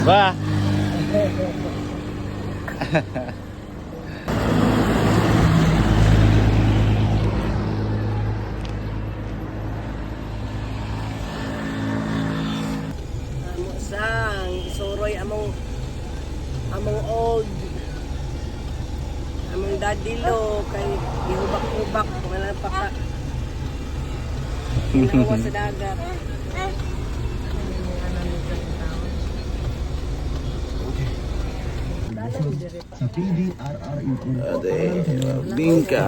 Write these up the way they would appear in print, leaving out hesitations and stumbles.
Ba? Sang isuroy among old among dadilo kay gihubak-hubak wala pa ka ginawa sa dagat. Sa PDRRI Bingka.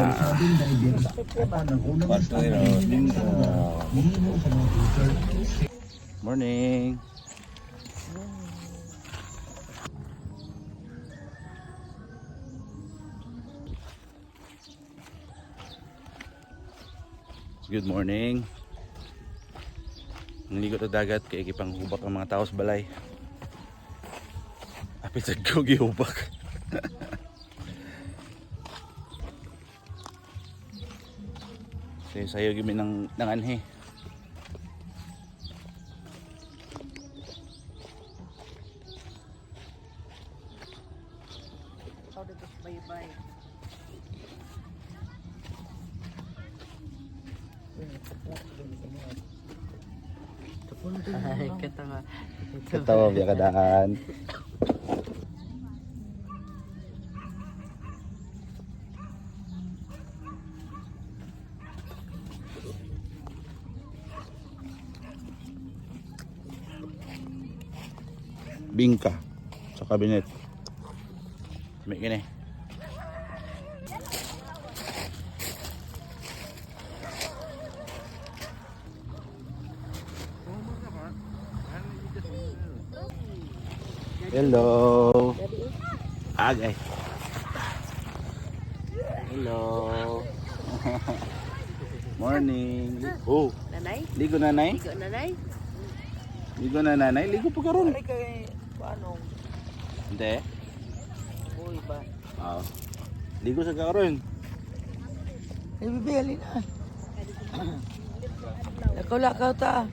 Morning. Good morning. Naligo sa dagat kay ikipang hubak ang mga tao sa balay. Apit sa ko gihubak. Sayo gimi ng anhe. Bye-bye. Ay, katawa. Katawa biya kadaan. Bingka sa kabinet. May gini. Hello. Agay. Hello. Morning. Oh, Nanay? ligo nanay? Ligo nanay? Ligo na nanay? Ligo pa karon. Ay kay paano? Hindi. Uy ba? Oo. Ligo sa karon. Ay bibili na. Lakaw ta.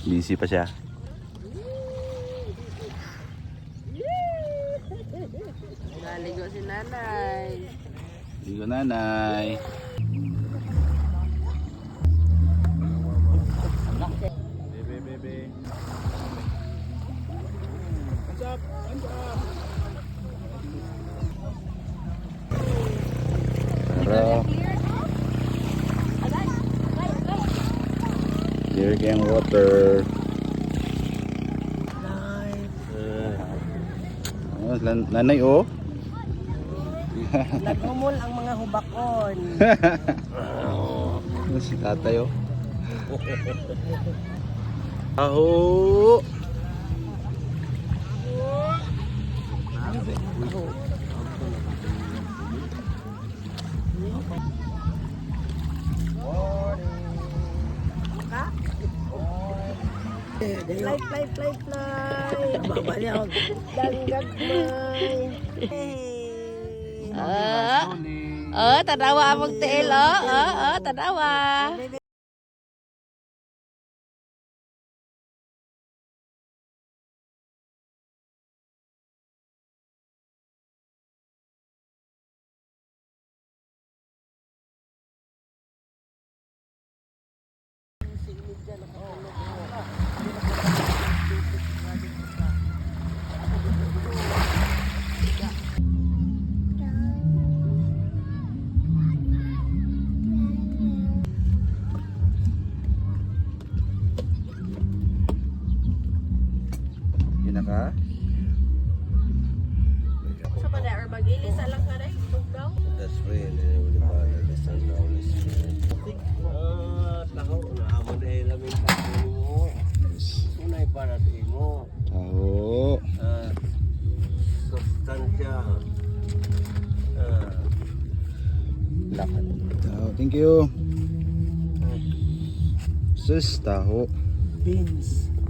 Busy pa siya. Naligo si nanay. Ligo nanay. Bebe, bebe. Hands up, hands up. Pero, here again water. Nanay oh. Nagumol ang mga hubakon. Si tatay oh. Aho. Fly. Baba niya. Danggag may. Tanawa among tiil, tanawa. Pinaka. Sa pada or mag-ilis alang ka rin. Tugdaw. That's way and then we find the sun down the street. Takaw na amo na ilamin ka mo. Unay para sa imo. Aho. Substansya. Lakad. Oh, thank you. Sis taho. Beans.